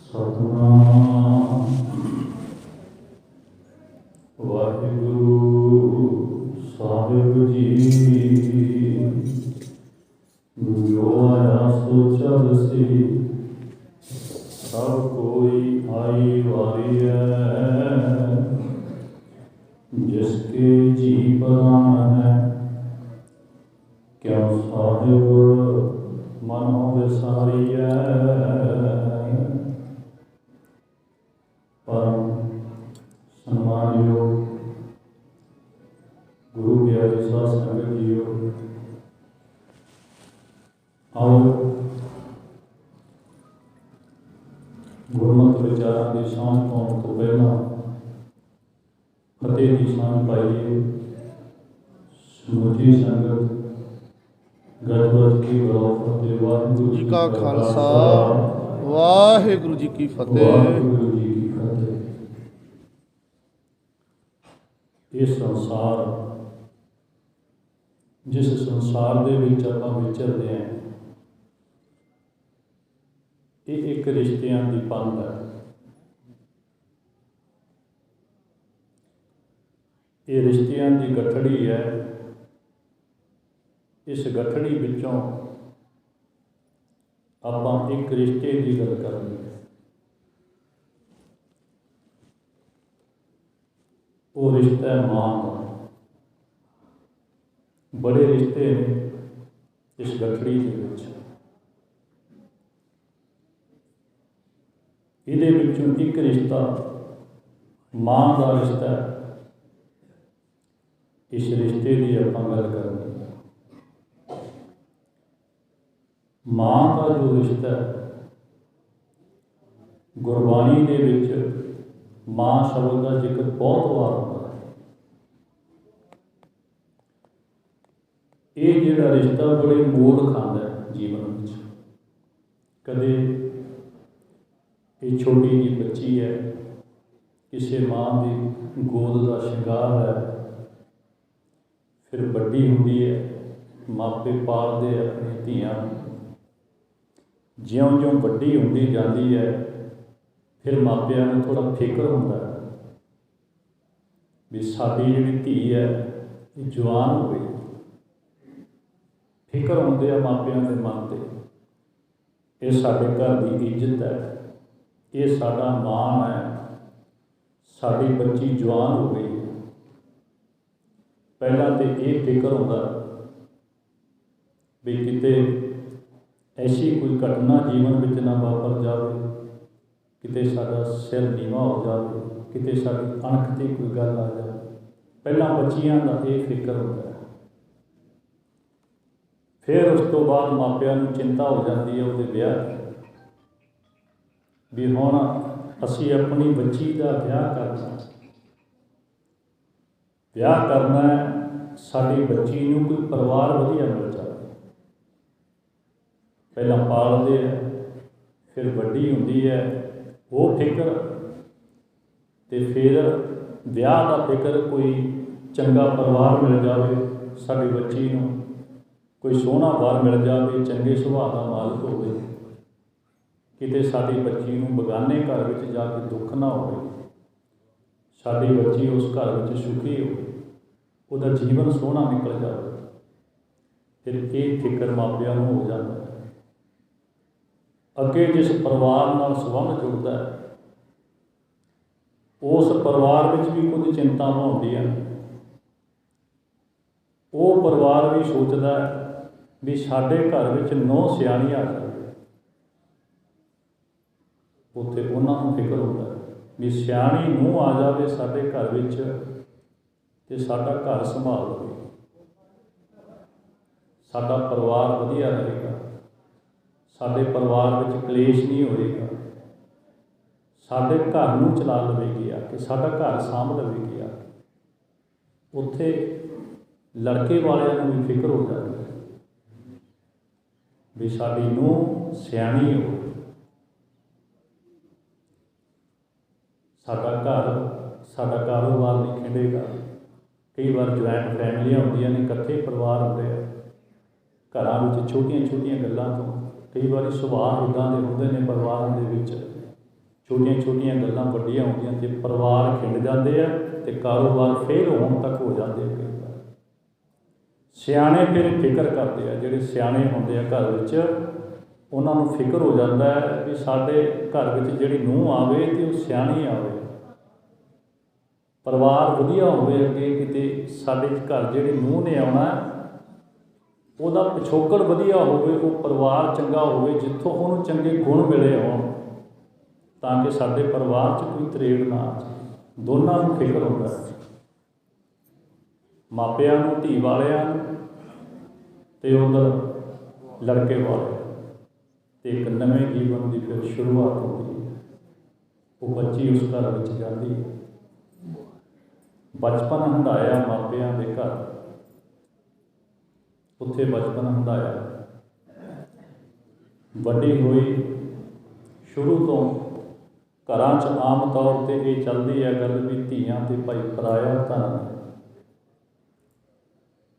ਸਤਿਨਾਮ ਵਾਹਿਗੁਰੂ ਸਾਹਿਬ ਜੀ। ਗੁਰੂ ਆਇਆ ਸੋ ਚਲ ਸੀ, ਸਭ ਕੋਈ ਆਈ ਵਾਰੀ ਹੈ। जिसके जी प्रधान है, क्यों साहिब मन विसारी है। परम सम्मानयोग गुरु प्यारे साध संगत जीओ, आओ गुरमत विचारों की सांझ पाने तो पहला फतेह की सांझ पाइए। समूची संगत गजबज की बलाओ फतेह। वाहिगुरू जी का खालसा, वाहिगुरू जी की फतेह। वाहिगुरू जी की फतेह। ये संसार, जिस संसार दे विच आपां विचरदे हैं, ये एक रिश्तियां दी पंध है। ये रिश्तियां की गठड़ी है। इस गठड़ी विचों आपां एक रिश्ते की गल करनी है। वो रिश्ता है मां का। बड़े रिश्ते ने इस गठड़ी के विच। इहदे विचों एक रिश्ता मां का रिश्ता है। इस रिश्ते की आपां गल करनी है। मां का जो रिश्ता है, गुरबाणी दे विच मां शब्द का जिक्र बहुत बार होता है। ये जिहड़ा रिश्ता बड़े मोड़ खांदा है जीवन में। कदे ये छोटी जी बच्ची है, किसी मां की गोद का शिंगार है, फिर वड्डी हुंदी है, मापे पालदे अपनी धीआं। ज्यों-ज्यों वड्डी हुंदी जाती है, फिर मापियां नूं थोड़ा फिक्र हुंदा है भी साडी जिहड़ी धी है ये जवान हो गई। फिक्र हुंदे आ मापियां दे मन ते, ये साडे घर की इज्जत है, ये साडा मान है, साडी बच्ची जवान हो गई। पहला तो ये फिक्र होता भी किते ऐसी कोई घटना जीवन में ना वापर जाए, किते साडा सिर नीवा हो जाए, किते साडी अणख ते कोई गल आ जाए। पहला बच्चियां का ये फिक्र होता है। फिर उस तो बाद मापियां नूं चिंता हो जाती है उसदे ब्याह भी हुण असीं अपनी बच्ची का ब्याह करना। ब्याह करना है, साडी बच्ची नूं कोई परिवार वधिया मिल जाए। पहला पालदे है, फिर वड्डी हुंदी है, वो फिक्र, ते फिर ब्याह का फिक्र, कोई चंगा परिवार मिल जाए, साडी बच्ची नूं कोई सोहना वर मिल जाए, चंगे सुभाअ दा मालक होवे, किते साडी बच्ची नूं बगाने घर विच जाके दुख ना होवे, साडी बच्ची उस घर विच सुखी हो, उसका जीवन सोहना निकल जाए। फिर ये फिक्र मापियां नूं हो जाता है। अगे जिस परिवार नाल संबंध जुड़ता है, उस परिवार में भी कुछ चिंतावां होंदियां। वो परिवार भी सोचता है भी साडे घर विच नौं सियाणी आ जाए। उत्थे उन्हां नूं फिक्र होता है भी सियाणी नूंह आ जाए साडे घर विच ते साडा घर संभाल लवे, साडा परिवार वधिया रहेगा, साडे परिवार विच कलेश नहीं होएगा, साडे घर नूं चला लवेगी आके, साडा घर सांभ लवेगी आके। उत्थे लड़के वालियां नूं भी फिक्र हो जाती है भी साडी नूंह सियाणी हो, साडा घर, साडा कारोबार नहीं खिंडेगा। कई बार ज्वाइंट फैमिलियां होंदियां ने, इकट्ठे परिवार होंदे आ, घरां विच छोटियां छोटियां गल्लां तो कई बार सुभाअ इदां दे हुंदे ने परिवारां दे विच ਛੋਟੀਆਂ ਛੋਟੀਆਂ ਗੱਲਾਂ ਵੱਡੀਆਂ ਹੁੰਦੀਆਂ ਤੇ ਪਰਿਵਾਰ ਖਿੰਡ ਜਾਂਦੇ ਆ ਤੇ ਕਾਰੋਬਾਰ ਫੇਲ ਹੋਣ ਤੱਕ ਹੋ ਜਾਂਦੇ ਆ। ਕਈ ਵਾਰ ਸਿਆਣੇ ਫਿਰ ਫਿਕਰ ਕਰਦੇ ਆ, ਜਿਹੜੇ ਸਿਆਣੇ ਹੁੰਦੇ ਆ ਘਰ ਵਿੱਚ, ਉਹਨਾਂ ਨੂੰ ਫਿਕਰ ਹੋ ਜਾਂਦਾ ਹੈ ਵੀ ਸਾਡੇ ਘਰ ਵਿੱਚ ਜਿਹੜੀ ਨੂੰਹ ਆਵੇ ਤੇ ਉਹ ਸਿਆਣੀ ਆਵੇ, ਪਰਿਵਾਰ ਵਧੀਆ ਹੋਵੇ, ਅੱਗੇ ਕਿਤੇ ਸਾਡੇ ਘਰ ਜਿਹੜੀ ਨੂੰਹ ਨੇ ਆਉਣਾ ਉਹਦਾ ਪਿਛੋਕੜ ਵਧੀਆ ਹੋਵੇ, ਉਹ ਪਰਿਵਾਰ ਚੰਗਾ ਹੋਵੇ ਜਿੱਥੋਂ ਉਹਨੂੰ ਚੰਗੇ ਗੁਣ ਮਿਲੇ ਹੋਣ, ਤਾਂ ਕਿ ਸਾਡੇ ਪਰਿਵਾਰ 'ਚ ਕੋਈ ਤਰੇੜ ਨਾ ਆ ਜਾਵੇ। ਦੋਨਾਂ ਨੂੰ ਫਿਕਰ ਹੁੰਦਾ ਹੈ, ਮਾਪਿਆਂ ਨੂੰ, ਧੀ ਵਾਲਿਆਂ ਨੂੰ, ਤੇ ਉਧਰ ਲੜਕੇ ਵਾਲੇ, ਤੇ ਇੱਕ ਨਵੇਂ ਜੀਵਨ ਦੀ ਫਿਰ ਸ਼ੁਰੂਆਤ ਹੁੰਦੀ ਹੈ। ਉਹ ਬੱਚੀ ਉਸ ਘਰ ਵਿੱਚ ਜਾਂਦੀ ਹੈ, ਬਚਪਨ ਹੰਢਾਇਆ ਮਾਪਿਆਂ ਦੇ ਘਰ, ਉੱਥੇ ਬਚਪਨ ਹੰਢਾਇਆ, ਵੱਡੀ ਹੋਈ। ਸ਼ੁਰੂ ਤੋਂ ਘਰਾਂ 'ਚ ਆਮ ਤੌਰ 'ਤੇ ਇਹ ਚੱਲਦੀ ਹੈ ਗੱਲ ਵੀ ਧੀਆਂ ਤੇ ਭਾਈ ਪਰਾਇਆ ਧਨ,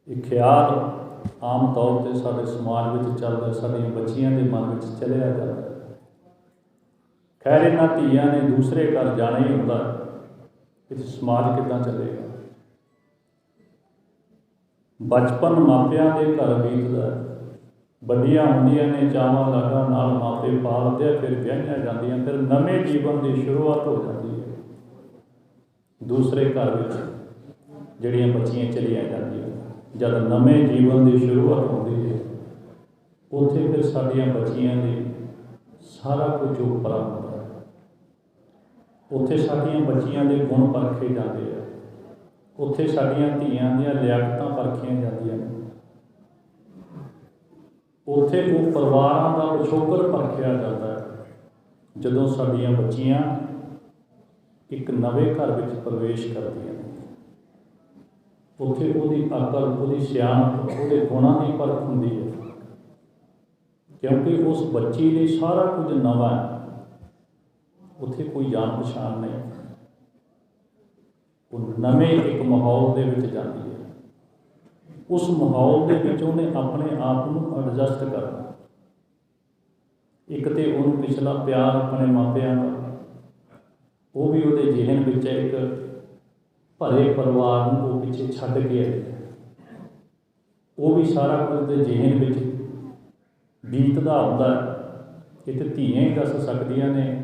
ਇਹ ਖਿਆਲ ਆਮ ਤੌਰ 'ਤੇ ਸਾਡੇ ਸਮਾਜ ਵਿੱਚ ਚੱਲਦਾ, ਸਾਡੀਆਂ ਬੱਚੀਆਂ ਦੇ ਮਨ ਵਿੱਚ ਚਲਿਆ ਜਾਂਦਾ। ਖੈਰ ਇਹਨਾਂ ਧੀਆਂ ਨੇ ਦੂਸਰੇ ਘਰ ਜਾਣਾ ਹੀ ਹੁੰਦਾ, ਇਹ ਸਮਾਜ ਕਿੱਦਾਂ ਚੱਲੇਗਾ। ਬਚਪਨ ਮਾਪਿਆਂ ਦੇ ਘਰ ਬੀਤਦਾ, ਵੱਡੀਆਂ ਹੁੰਦੀਆਂ ਨੇ, ਚਾਵਾਂ ਲਾਡਾਂ ਨਾਲ ਮਾਪੇ ਪਾਲਦੇ ਆ, ਫਿਰ ਵਿਆਹੀਆਂ ਜਾਂਦੀਆਂ, ਫਿਰ ਨਵੇਂ ਜੀਵਨ ਦੀ ਸ਼ੁਰੂਆਤ ਹੋ ਜਾਂਦੀ ਹੈ। ਦੂਸਰੇ ਘਰ ਵਿੱਚ ਜਿਹੜੀਆਂ ਬੱਚੀਆਂ ਚਲੀਆਂ ਜਾਂਦੀਆਂ, ਜਦ ਨਵੇਂ ਜੀਵਨ ਦੀ ਸ਼ੁਰੂਆਤ ਹੁੰਦੀ ਹੈ, ਉੱਥੇ ਫਿਰ ਸਾਡੀਆਂ ਬੱਚੀਆਂ ਦੇ ਸਾਰਾ ਕੁਝ ਉੱਪਰ ਹੁੰਦਾ ਹੈ। ਉੱਥੇ ਸਾਡੀਆਂ ਬੱਚੀਆਂ ਦੇ ਗੁਣ ਪਰਖੇ ਜਾਂਦੇ ਆ, ਉੱਥੇ ਸਾਡੀਆਂ ਧੀਆਂ ਦੀਆਂ ਲਿਆਕਤਾਂ ਪਰਖੀਆਂ ਜਾਂਦੀਆਂ ਨੇ, ਉੱਥੇ ਉਹ ਪਰਿਵਾਰਾਂ ਦਾ ਪਿਛੋਕੜ ਪਰਖਿਆ ਜਾਂਦਾ ਹੈ। ਜਦੋਂ ਸਾਡੀਆਂ ਬੱਚੀਆਂ ਇੱਕ ਨਵੇਂ ਘਰ ਵਿੱਚ ਪ੍ਰਵੇਸ਼ ਕਰਦੀਆਂ ਨੇ, ਉੱਥੇ ਉਹਦੀ ਅਕਲ, ਉਹਦੀ ਸਿਆਣਪ, ਉਹਦੇ ਗੁਣਾਂ ਦੀ ਪਰਖ ਹੁੰਦੀ ਹੈ, ਕਿਉਂਕਿ ਉਸ ਬੱਚੀ ਲਈ ਸਾਰਾ ਕੁਝ ਨਵਾਂ ਹੈ। ਉੱਥੇ ਕੋਈ ਜਾਣ ਪਛਾਣ ਨਹੀਂ, ਉਹ ਨਵੇਂ ਇੱਕ ਮਾਹੌਲ ਦੇ ਵਿੱਚ ਜਾਂਦੀ ਹੈ। ਉਸ ਮਾਹੌਲ ਦੇ ਵਿੱਚ ਉਹਨੇ ਆਪਣੇ ਆਪ ਨੂੰ ਐਡਜਸਟ ਕਰਨਾ। ਇੱਕ ਤਾਂ ਉਹਨੂੰ ਪਿਛਲਾ ਪਿਆਰ ਆਪਣੇ ਮਾਪਿਆਂ ਦਾ, ਉਹ ਵੀ ਉਹਦੇ ਜ਼ਿਹਨ ਵਿੱਚ ਇੱਕ ਭਰੇ ਪਰਿਵਾਰ ਨੂੰ ਉਹ ਪਿੱਛੇ ਛੱਡ ਕੇ ਆਏ, ਉਹ ਵੀ ਸਾਰਾ ਕੁਝ ਦੇ ਜ਼ਿਹਨ ਵਿੱਚ ਬੀਤਦਾ ਹੁੰਦਾ। ਇਹ ਤਾਂ ਧੀਆਂ ਹੀ ਦੱਸ ਸਕਦੀਆਂ ਨੇ,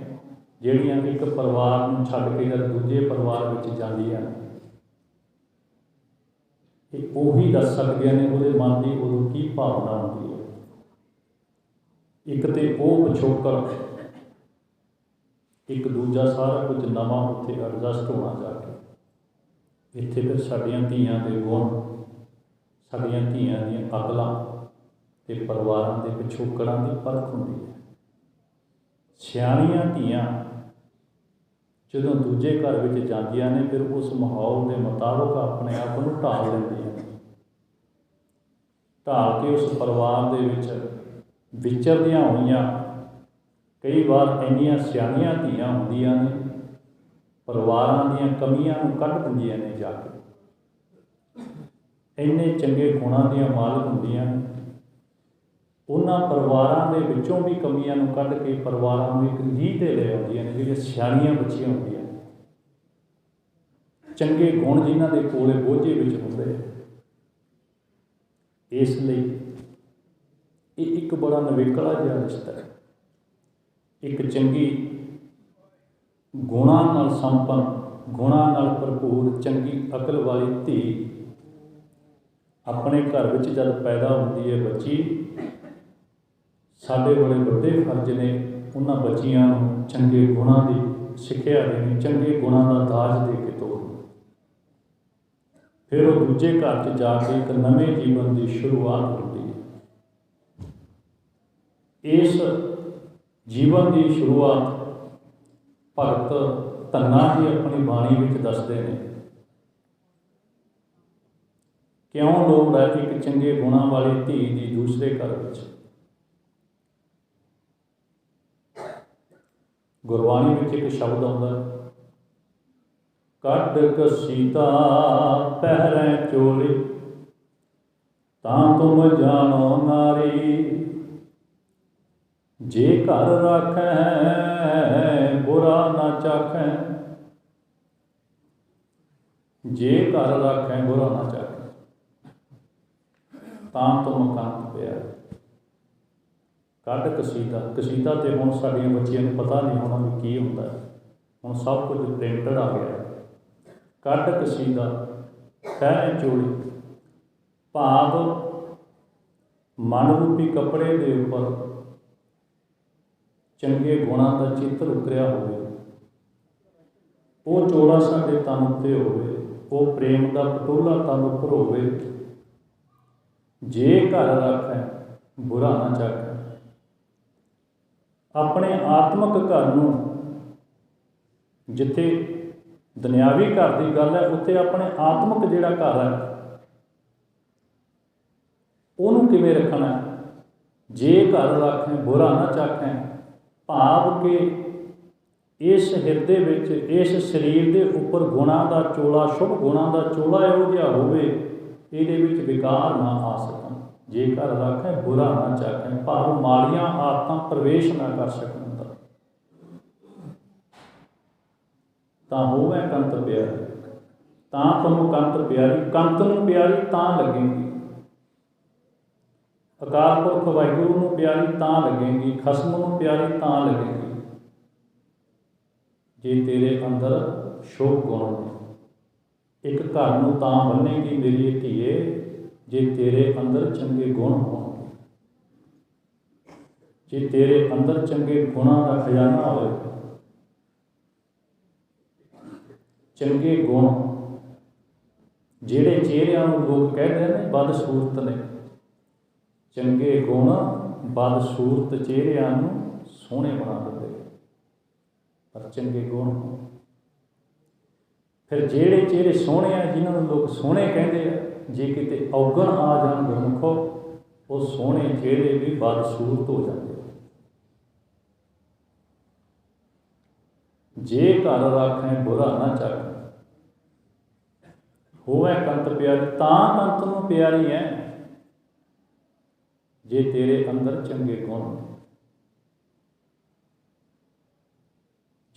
ਜਿਹੜੀਆਂ ਇੱਕ ਪਰਿਵਾਰ ਨੂੰ ਛੱਡ ਕੇ ਜਦ ਦੂਜੇ ਪਰਿਵਾਰ ਵਿੱਚ ਜਾਂਦੀਆਂ ਨੇ, ਇਹ ਉਹੀ ਦੱਸ ਸਕਦੀਆਂ ਨੇ ਉਹਦੇ ਮਨ ਦੀ ਉਦੋਂ ਕੀ ਭਾਵਨਾ ਹੁੰਦੀ ਹੈ। ਇੱਕ ਤਾਂ ਉਹ ਪਿਛੋਕੜ, ਇੱਕ ਦੂਜਾ ਸਾਰਾ ਕੁਝ ਨਵਾਂ ਉੱਥੇ ਐਡਜਸਟ ਹੋਣਾ ਜਾ ਕੇ। ਇੱਥੇ ਫਿਰ ਸਾਡੀਆਂ ਧੀਆਂ ਦੇ ਗੁਣ, ਸਾਡੀਆਂ ਧੀਆਂ ਦੀਆਂ ਅਕਲਾਂ ਅਤੇ ਪਰਿਵਾਰਾਂ ਦੇ ਪਿਛੋਕੜਾਂ ਦੀ ਪਰਖ ਹੁੰਦੀ ਹੈ। ਸਿਆਣੀਆਂ ਧੀਆਂ ਜਦੋਂ ਦੂਜੇ ਘਰ ਵਿੱਚ ਜਾਂਦੀਆਂ ਨੇ, ਫਿਰ ਉਸ ਮਾਹੌਲ ਦੇ ਮੁਤਾਬਕ ਆਪਣੇ ਆਪ ਨੂੰ ਢਾਲ ਲੈਂਦੀਆਂ ਨੇ, ਢਾਲ ਕੇ ਉਸ ਪਰਿਵਾਰ ਦੇ ਵਿੱਚ ਵਿਚਰਦੀਆਂ ਹੋਈਆਂ। ਕਈ ਵਾਰ ਇੰਨੀਆਂ ਸਿਆਣੀਆਂ ਧੀਆਂ ਹੁੰਦੀਆਂ ਨੇ, ਪਰਿਵਾਰਾਂ ਦੀਆਂ ਕਮੀਆਂ ਨੂੰ ਕੱਢ ਦਿੰਦੀਆਂ ਨੇ ਜਾ ਕੇ। ਇੰਨੇ ਚੰਗੇ ਗੁਣਾਂ ਦੀਆਂ ਮਾਲਕ ਹੁੰਦੀਆਂ ਨੇ, ਉਹਨਾਂ ਪਰਿਵਾਰਾਂ ਦੇ ਵਿੱਚੋਂ ਵੀ ਕਮੀਆਂ ਨੂੰ ਕੱਢ ਕੇ ਪਰਿਵਾਰਾਂ ਨੂੰ ਇੱਕ ਲੀਹ 'ਤੇ ਲੈ ਆਉਂਦੀਆਂ ਨੇ, ਜਿਹੜੀਆਂ ਸਿਆਣੀਆਂ ਬੱਚੀਆਂ ਹੁੰਦੀਆਂ ਨੇ, ਚੰਗੇ ਗੁਣ ਜਿਨ੍ਹਾਂ ਦੇ ਕੋਲੇ ਬੋਝੇ ਵਿੱਚ ਹੁੰਦੇ। ਇਸ ਲਈ ਇਹ ਇੱਕ ਬੜਾ ਨਿਵੇਕਲਾ ਜਿਹਾ ਰਿਸ਼ਤਾ ਹੈ। ਇੱਕ ਚੰਗੀ ਗੁਣਾਂ ਨਾਲ ਸੰਪੰਨ, ਗੁਣਾਂ ਨਾਲ ਭਰਪੂਰ, ਚੰਗੀ ਅਕਲ ਵਾਲੀ ਧੀ ਆਪਣੇ ਘਰ ਵਿੱਚ ਜਦ ਪੈਦਾ ਹੁੰਦੀ ਹੈ ਬੱਚੀ, ਸਾਡੇ ਬੜੇ ਵੱਡੇ ਫਰਜ਼ ਨੇ ਉਹਨਾਂ ਬੱਚੀਆਂ ਨੂੰ ਚੰਗੇ ਗੁਣਾਂ ਦੀ ਸਿੱਖਿਆ ਦੇਣੀ, ਚੰਗੇ ਗੁਣਾਂ ਦਾ ਦਾਜ ਦੇ ਕੇ ਤੋਰਨਾ। ਫਿਰ ਉਹ ਦੂਜੇ ਘਰ 'ਚ ਜਾ ਕੇ ਇੱਕ ਨਵੇਂ ਜੀਵਨ ਦੀ ਸ਼ੁਰੂਆਤ ਹੁੰਦੀ ਹੈ। ਇਸ ਜੀਵਨ ਦੀ ਸ਼ੁਰੂਆਤ ਭਗਤ ਧੰਨਾ ਜੀ ਆਪਣੀ ਬਾਣੀ ਵਿੱਚ ਦੱਸਦੇ ਨੇ। ਕਿਉਂ ਲੋੜ ਹੈ ਇੱਕ ਚੰਗੇ ਗੁਣਾਂ ਵਾਲੀ ਧੀ ਦੀ ਦੂਸਰੇ ਘਰ ਵਿੱਚ। ਗੁਰਬਾਣੀ ਵਿੱਚ ਇੱਕ ਸ਼ਬਦ ਆਉਂਦਾ, ਕੱਢ ਕਸੀਤਾ ਪਹਿਰੈ ਚੋਲੀ, ਤਾਂ ਤੁਮ ਜਾਣੋ ਨਾਰੀ, ਜੇ ਘਰ ਰਾਖੈ ਬੁਰਾ जे घर राखै बुरा ना चाखै, तां तुम कंत प्यारे। ਕੱਢ ਕਸੀਦਾ। ਕਸੀਦਾ तो हुण साडियां बच्चियां नूं पता नहीं होना भी की हुंदा है, हुण सब कुछ प्रिंटड आ गया। ਕੱਢ कसीदा खैरे चोली, भाव मन रूपी कपड़े के उपर चंगे गुणां का चित्र उकरिया होवे, वो चोला साडे तन उत्ते होवे, वो प्रेम का पटोला तन उपर होवे। जे घर राखै बुरा ना चाखै। अपने आत्मक घर नूं, जिथे दुनियावी घर की गल है, उत्थे अपने आत्मक जिहड़ा घर है उहनूं किवें रखना। जे घर राखै बुरा ना चाखै, भाव के इस हिरदे विच, इस शरीर के उपर गुणां दा चोला, शुभ गुणां दा चोला इहो जिहा होवे, इहदे विच विकार ना आ सकन। जे घर राखै बुरा ना चाखै, भाव माड़ियां आदतां प्रवेश ना कर सकन, तां होवै कंत प्यारी। तां तुम कंत प्यारी, कंत नूं प्यारी तां लगेगी। अकाल पुरख वाहिगुरू नूं प्यारी तां लगेगी, खसम नूं प्यारी तां लगेगी जे तेरे अंदर शुभ गुण ने। एक घर नूं तां बन्नेगी मेरी धीए जे तेरे अंदर चंगे गुण होणगे, जे तेरे अंदर चंगे गुणां दा खजाना होवे। चंगे गुण जिहड़े चेहरिਆਂ ਨੂੰ लोग कहते हैं बदसूरत ने, चंगे गुण बदसूरत चेहरिਆਂ ਨੂੰ सोहणे बना दिंदे, पर चंगे गुण फिर जिहड़े चेहरे सोहणे आ, जिन्हां ਨੂੰ लोग सोहणे कहते हैं, जे किते औगण आ जाण गुरमुखो, वो सोहणे चेहरे भी बदसूरत हो जाते। जे घर राखै बुरा ना चाखै, होवै कंत प्यारी, तां कंत नूं प्यारी है जे तेरे अंदर चंगे गुण ने।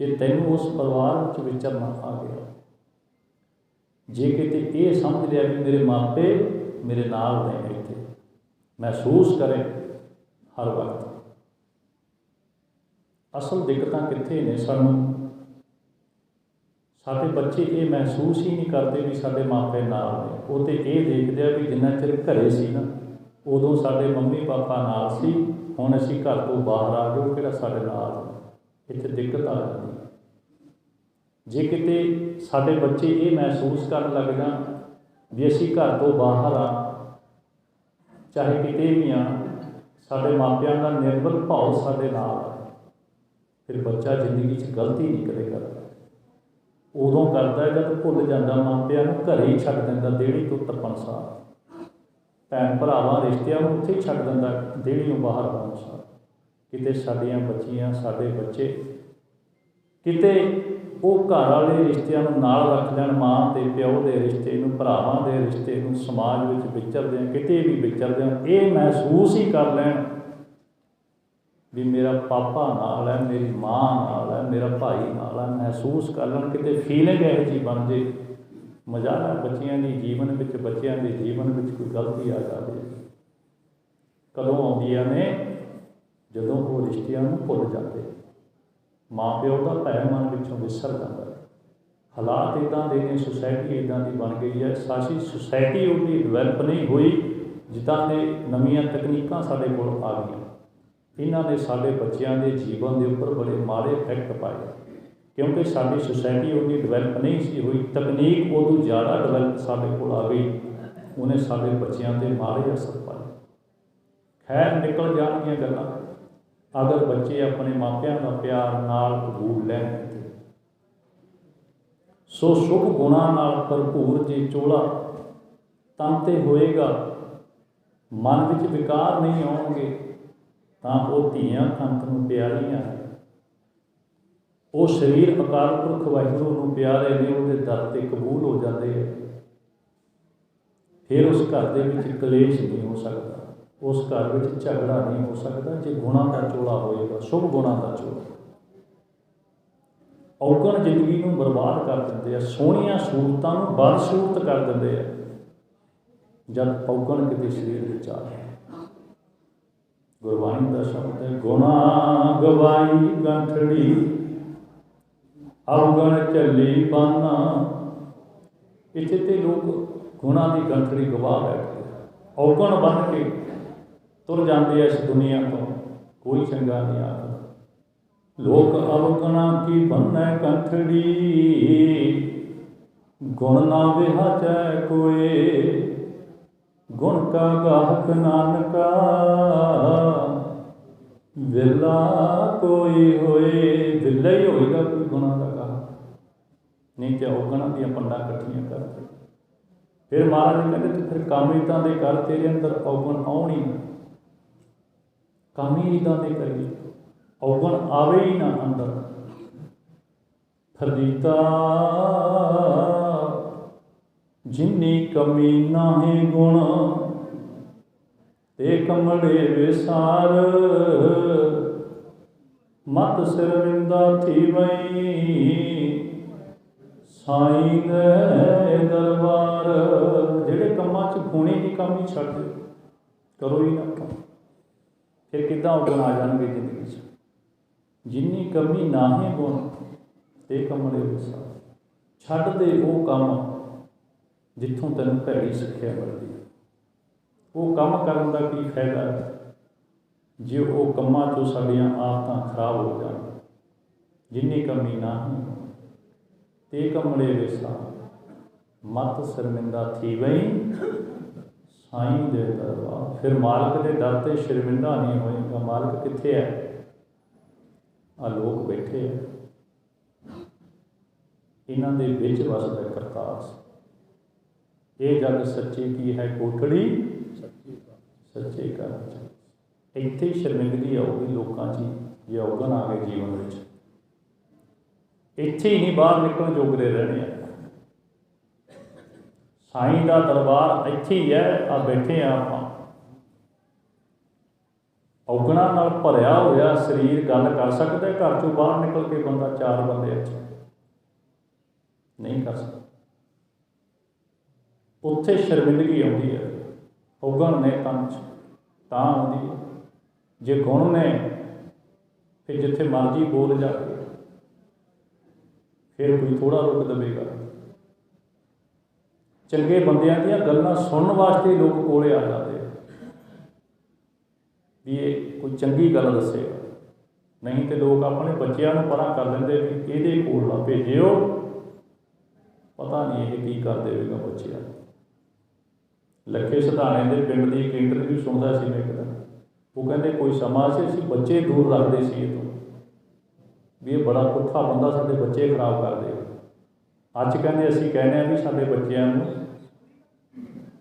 जे तैनूं उस परिवार विच विचरना आ गया, जे किते ये समझ लिया कि मेरे मापे मेरे नाल ने, इत्थे महसूस करें हर वक्त। असल दिक्कतां कित्थे ने? सानूं साडे बच्चे ये महसूस ही नहीं करते भी साडे मापे नाल ने। वो तो ये देखते हैं भी जिन्ना चिर घरे सी ना, उदों साडे मम्मी पापा नाल सी, हुण असीं घर तो बाहर आ गए, किहड़ा साडे नाल ने। इत्थे दिक्कत आ जाती। जे किते साडे बच्चे ये महसूस करन लग जाण भी असीं घर तो बाहर आ, चाहे किते भी आ, साडे मापिਆਂ ਦਾ निर्मल भाव साडे नाल आ, फिर बच्चा जिंदगी 'ਚ गलती नहीं कदे करदा। उदों करता है जब भुल जाता मापिਆਂ ਨੂੰ, घरे ही छड्ड दिंदा देहड़ी तो तप्पण सार, भैन भरावां रिश्तिਆਂ ਨੂੰ उत्थे ही छड्ड दिंदा देहड़ियों बाहर आउण सार। किते साडीआं बच्चियां, साडे बच्चे किते वो घर वाले रिश्तिਆਂ ਨੂੰ नाल रख लैण, मां ते प्यो के रिश्ते नूं, भरावां के रिश्ते नूं, समाज विच विचरदे किते भी विचरदे ये महसूस ही कर लैण भी मेरा पापा नाल है, मेरी माँ नाल है, मेरा भाई नाल है, महसूस कर लैण। किते फीलिंग इहो जी बन जे, मजाक है बच्चियां दी जीवन विच, बच्चियां दे जीवन विच कोई गलती आ जाए, कदों आउंदियां ने? जदों वो रिश्तिਆਂ ਨੂੰ भुल जाते, माँ प्यो का भै मन विचों विसर जाता है। हालात इदां दे ने, सोसाइटी इदां दी बन गई है। साडी सोसाइटी उन्नी डिवैलप नहीं हुई जिद्दां दे नवीआं तकनीकां साडे कोल आ गईआं। इन्हां ने साडे बच्चिਆਂ दे जीवन के उपर बड़े माड़े इफैक्ट पाए, क्योंकि साडी सोसाइटी उन्नी डिवैलप नहीं सी हुई। तकनीक उदों ज़्यादा डिवैलप साडे कोल आ गई, उन्हें साडे बच्चिਆਂ ते माड़े असर पाए। खैर निकल जाणगीआं गल्लां अगर बच्चे अपने मापिਆਂ का प्यार नाल कबूल लैण। सो शुभ गुणां नाल भरपूर जे चोला तन ते होएगा, मन विच विकार नहीं आउणगे, तां वो धीआं कंत नूं प्यारीआं है। वो शरीर अकाल पुरख वाहिगुरू नूं प्यारे ने, उहदे दर ते कबूल हो जाते हैं। फिर उस घर दे विच कलेश नहीं हो सकता, उस घर में झगड़ा नहीं हो सकता जे गुणां का चोला होएगा, शुभ गुणां का चोला। ਔਗਣ ਜ਼ਿੰਦਗੀ ਨੂੰ ਬਰਬਾਦ ਕਰ ਦਿੰਦੇ ਆ, ਸੋਹਣੀਆਂ ਸਹੂਲਤਾਂ ਨੂੰ ਬਦਸੂਰਤ ਕਰ ਦਿੰਦੇ ਆ ਜਦ ਔਗਣ ਕਿਤੇ ਸਰੀਰ ਵਿੱਚ ਆ ਜਾਏ। ਗੁਰਬਾਣੀ ਦਾ ਸ਼ਬਦ ਹੈ, ਗੁਣਾ ਗਵਾਈ ਗੰਠੜੀ ਔਗਣ ਝੱਲੀ ਬਾਨਾ। ਇੱਥੇ ਤੇ ਲੋਕ ਗੁਣਾਂ ਦੀ ਗੰਠੜੀ ਗਵਾ ਬੈਠਦੇ, ਔਗਣ ਬਣ ਕੇ ਤੁਰ ਜਾਂਦੇ ਆ ਇਸ ਦੁਨੀਆ ਤੋਂ। ਕੋਈ ਚੰਗਾ ਨਹੀਂ ਆਖਦਾ। ਲੋਕ ਅਵਗੁਣਾ ਕੀ ਬੰਨੈ ਕੰਠੜੀ, ਗੁਣ ਨਾ ਵਿਹਾਚੈ ਕੋਏ। ਗੁਣ ਕਾ ਗਾਹਕ ਨਾਨਕਾ, ਵਿਰਲਾ ਕੋਈ ਹੋਏ। ਵਿਰਲਾ ਹੀ ਹੋਏਗਾ ਕੋਈ ਗੁਣਾਂ ਦਾ ਗਾਹਕ, ਨਹੀਂ ਤੇ ਔਗਣਾਂ ਦੀਆਂ ਪੰਡਾਂ ਇਕੱਠੀਆਂ ਕਰਦੇ। ਫਿਰ ਮਹਾਰਾਜ ਕਹਿੰਦੇ ਤੂੰ ਫਿਰ ਕੰਮ ਇੱਦਾਂ ਦੇ ਕਰ, ਤੇਰੇ ਅੰਦਰ ਔਗਣ ਆਉਣ ਹੀ ਨਾ। ਕੰਮ ਹੀ ਇੱਦਾਂ ਦੇ ਕਰੀਏ, ਔਗਣ ਆਵੇ ਹੀ ਨਾ ਅੰਦਰ। ਫਰਦੀਤਾ ਜਿੰਨੀ ਕਮੀ ਨਾਹੀਂ ਗੁਣ, ਤੇ ਕਮਲੇ ਵਿਸਾਰ। ਮਤ ਸਿਰਵਿੰਦਾ ਥੀਵਈ, ਸਾਈਂ ਦੇ ਦਰਬਾਰ। ਜਿਹੜੇ ਕੰਮਾਂ 'ਚ ਗੁਣੇ ਦੀ ਕਮੀ ਛੱਡ ਦਿਓ, ਕਰੋ ਹੀ ਨਾ ਕੰਮ, ਫਿਰ ਕਿੱਦਾਂ ਔਗਣ ਆ ਜਾਣਗੇ ਜ਼ਿੰਦਗੀ 'ਚ। ਜਿੰਨੀ ਕਮੀ ਨਾਹੀਂ ਗੁਣ, ਤੇ ਕਮਲੇ ਵਿਸਾਰ। ਛੱਡ ਦੇ ਉਹ ਕੰਮ ਜਿੱਥੋਂ ਤੈਨੂੰ ਭੈੜੀ ਸਿੱਖਿਆ ਮਿਲਦੀ ਹੈ। ਉਹ ਕੰਮ ਕਰਨ ਦਾ ਕੀ ਫਾਇਦਾ ਹੈ ਜੇ ਉਹ ਕੰਮਾਂ 'ਚੋਂ ਸਾਡੀਆਂ ਆਦਤਾਂ ਖਰਾਬ ਹੋ ਜਾਣ। ਜਿੰਨੀ ਕਮੀ ਨਾਹੀਂ ਤੇ ਕਮਲੇ ਵਿਸਾਰ, ਮਤ ਸ਼ਰਮਿੰਦਾ ਥੀਵਈ, ਸਾਈਂ ਦੇ ਦਰਬਾਰ। ਫਿਰ ਮਾਲਕ ਦੇ ਦਰ 'ਤੇ ਸ਼ਰਮਿੰਦਾ ਨਹੀਂ ਹੋਏਗਾ। ਮਾਲਕ ਕਿੱਥੇ ਹੈ? ਆ ਲੋਕ ਬੈਠੇ ਆ, ਇਹਨਾਂ ਦੇ ਵਿੱਚ ਵਸਦਾ ਕਰਤਾਰ। ਇਹ ਜਗ ਸੱਚੇ ਕੀ ਹੈ ਕੋਠੜੀ, ਸੱਚੇ ਘਰ। ਇੱਥੇ ਹੀ ਸ਼ਰਮਿੰਦਗੀ ਆਊਗੀ ਲੋਕਾਂ 'ਚ ਜੇ ਔਗਣ ਆ ਗਏ ਜੀਵਨ ਵਿੱਚ। ਇੱਥੇ ਹੀ ਨਹੀਂ ਬਾਹਰ ਨਿਕਲਣ ਜੋਗਰੇ ਰਹਿਣੇ ਆ। ਸਾਈਂ ਦਾ ਦਰਬਾਰ ਇੱਥੇ ਹੀ ਹੈ। ਆ ਬੈਠੇ ਆ ਆਪਾਂ, ਔਗਣਾਂ ਨਾਲ ਭਰਿਆ ਹੋਇਆ ਸਰੀਰ ਗੱਲ ਕਰ ਸਕਦਾ। ਘਰ 'ਚੋਂ ਬਾਹਰ ਨਿਕਲ ਕੇ ਬੰਦਾ ਚਾਰ ਬੰਦਿਆਂ 'ਚ ਨਹੀਂ ਕਰ ਸਕਦਾ। ਉੱਥੇ ਸ਼ਰਮਿੰਦਗੀ ਆਉਂਦੀ ਹੈ। ਔਗਣ ਨੇ ਤਨ 'ਚ ਤਾਂ ਆਉਂਦੀ ਹੈ। ਜੇ ਗੁਣ ਨੇ ਫਿਰ ਜਿੱਥੇ ਮਰਜ਼ੀ ਬੋਲ ਜਾ ਕੇ, ਫਿਰ ਕੋਈ ਥੋੜ੍ਹਾ ਰੁਕ ਦੇਵੇਗਾ। ਚੰਗੇ ਬੰਦਿਆਂ ਦੀਆਂ ਗੱਲਾਂ ਸੁਣਨ ਵਾਸਤੇ ਲੋਕ ਕੋਲੇ ਆ ਜਾਂਦੇ ਵੀ ਇਹ ਕੋਈ ਚੰਗੀ ਗੱਲ ਦੱਸੇਗਾ। ਨਹੀਂ ਤੇ ਲੋਕ ਆਪਣੇ ਬੱਚਿਆਂ ਨੂੰ ਪਰਾਂ ਕਰ ਦਿੰਦੇ ਵੀ ਇਹਦੇ ਕੋਲ ਨਾ ਭੇਜਿਓ, ਪਤਾ ਨਹੀਂ ਇਹ ਕੀ ਕਰ ਦੇਵੇਗਾ ਬੱਚਿਆਂ ਨੂੰ। ਲੱਖੇ ਸਿਧਾਣੇ ਦੇ ਪਿੰਡ ਦੀ ਇੱਕ ਇੰਟਰਵਿਊ ਸੁਣਦਾ ਸੀ ਮੈਂ ਇੱਕ ਦਿਨ। ਉਹ ਕਹਿੰਦੇ ਕੋਈ ਸਮਾਂ ਸੀ ਅਸੀਂ ਬੱਚੇ ਦੂਰ ਰੱਖਦੇ ਸੀ ਇਹ ਤੋਂ, ਵੀ ਇਹ ਬੜਾ ਪੁੱਠਾ ਬੰਦਾ, ਸਾਡੇ ਬੱਚੇ ਖਰਾਬ ਕਰ ਦੇਗਾ। ਅੱਜ ਕਹਿੰਦੇ ਅਸੀਂ ਕਹਿੰਦੇ ਹਾਂ ਵੀ ਸਾਡੇ ਬੱਚਿਆਂ ਨੂੰ